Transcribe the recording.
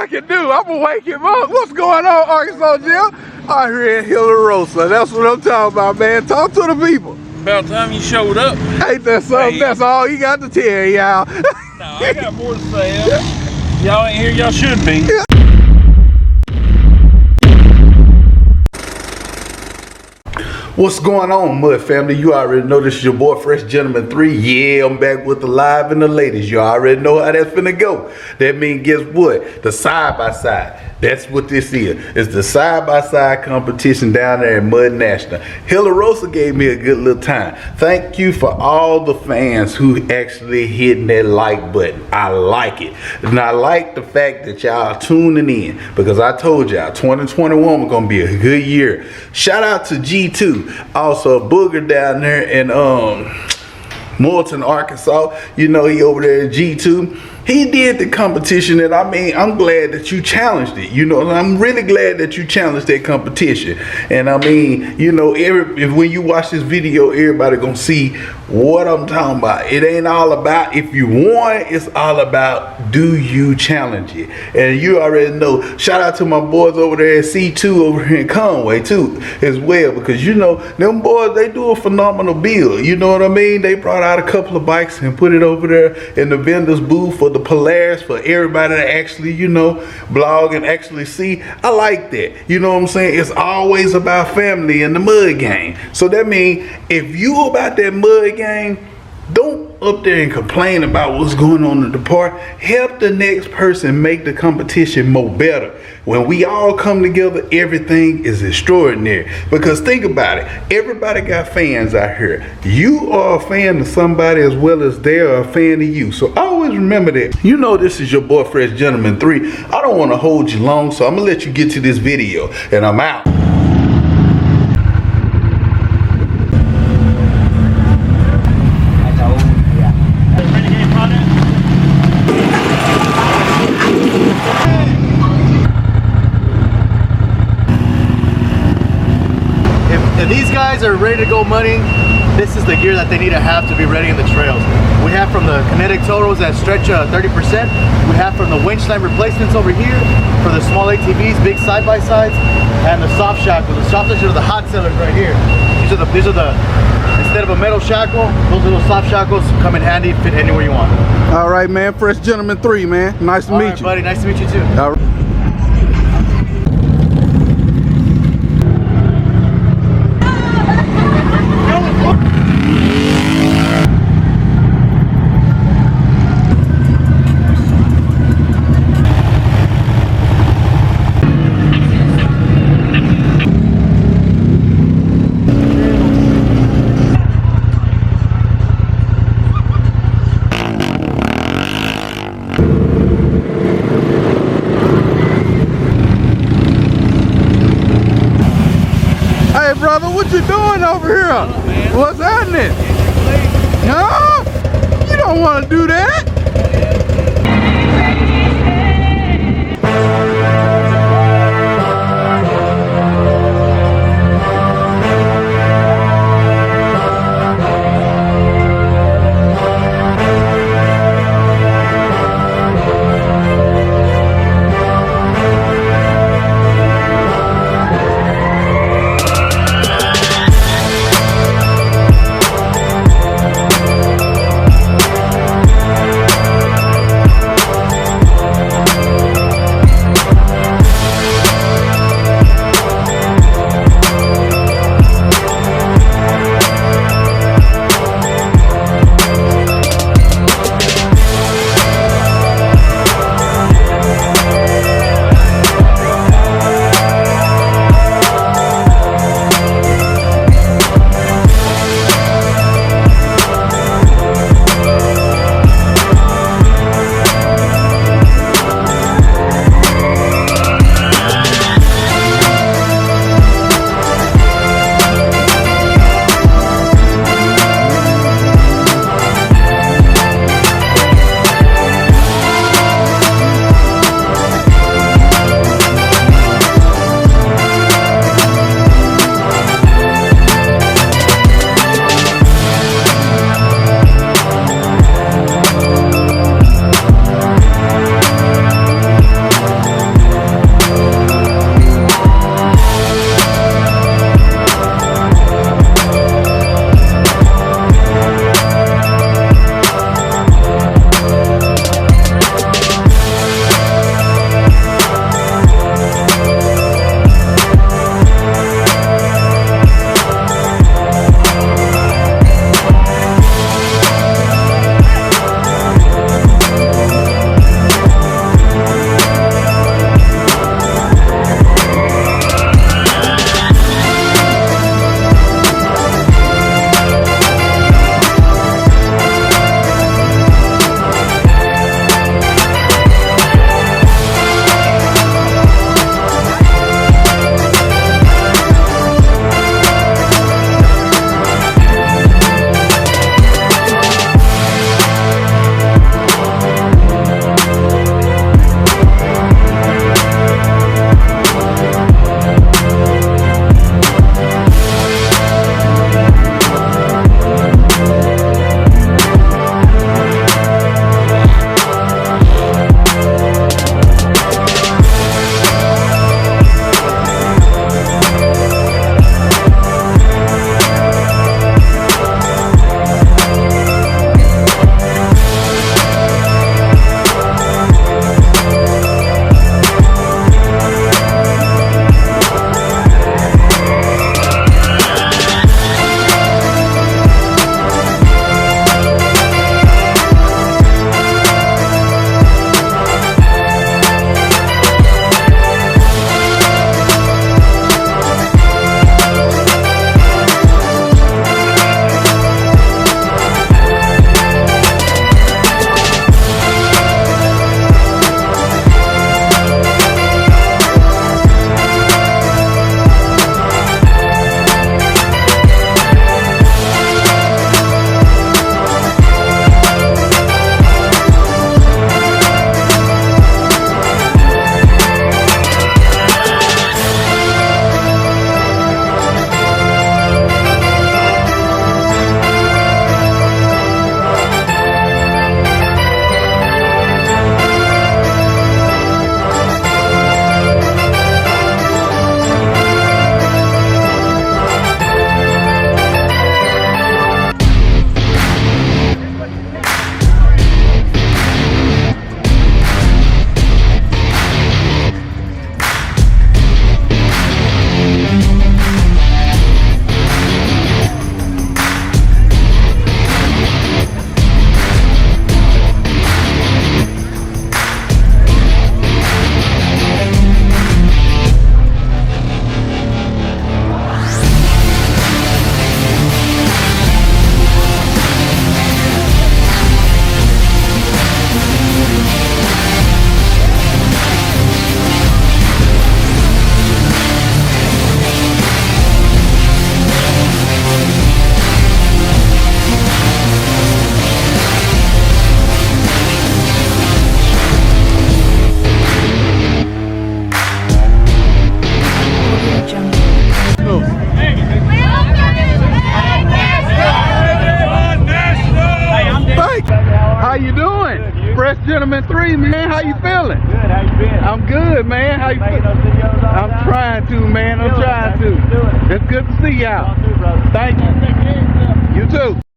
can do. I'm gonna wake him up. What's going on, Arkansas Jim? I'm here at Hillarosa. That's what I'm talking about, man. Talk to the people. About time you showed up. Ain't that something? Hey. That's all you got to tell y'all. No, I got more to say. Y'all ain't here, y'all should be. What's going on, Mud family? You already know this is your boy Fresh Gentleman 3. Yeah, I'm back with the live and the ladies. You already know how that's finna go. That means, guess what? The side-by-side. That's what this is. It's the side-by-side competition down there at Mud National. Hillarosa gave me a good little time. Thank you for all the fans who actually hitting that like button. I like it. And I like the fact that y'all tuning in, because I told y'all 2021 was gonna be a good year. Shout out to G2, also Booger down there in Morton, Arkansas. You know, he over there at G2. He did the competition, and I mean, I'm glad that you challenged it. You know, I'm really glad that you challenged that competition. And I mean, you know, when you watch this video, everybody gonna see what I'm talking about. It ain't all about if you won, it's all about do you challenge it. And you already know, shout out to my boys over there at C2 over here in Conway too, as well, because you know, them boys, they do a phenomenal build. You know what I mean? They brought out a couple of bikes and put it over there in the vendor's booth for the Polaris, for everybody to actually, you know, blog and actually see. I like that. You know what I'm saying? It's always about family in the mud game. So that means if you about that mud game, don't up there and complain about what's going on in the park. Help the next person make the competition more better. When we all come together, everything is extraordinary. Because think about it, everybody got fans out here. You are a fan of somebody as well as they are a fan of you. So always remember that. You know, this is your boy Fresh Gentleman 3. I don't want to hold you long, so I'm gonna let you get to this video, and I'm out. These guys are ready to go mudding. This is the gear that they need to have be ready in the trails. We have from the kinetic totals that stretch 30%. We have from the winch line replacements over here for the small ATVs, big side-by-sides, and the soft shackles. The soft shackles are the hot sellers right here. These are the instead of a metal shackle, those little soft shackles come in handy, fit anywhere you want. All right, man. Fresh Gentleman 3, man. Nice to meet you. Buddy. Nice to meet you too. All right. Brother, what you doing over here? Hello, what's happening? Huh? You don't want to do that. Gentleman 3, man. How you feeling? Good, how you been? I'm good, man. How you Making feeling? those videos all the I'm time? trying to, man. I'm Doing it, trying man. to. Keep doing it. It's good to see y'all. Y'all too, brother. Thank you. You too.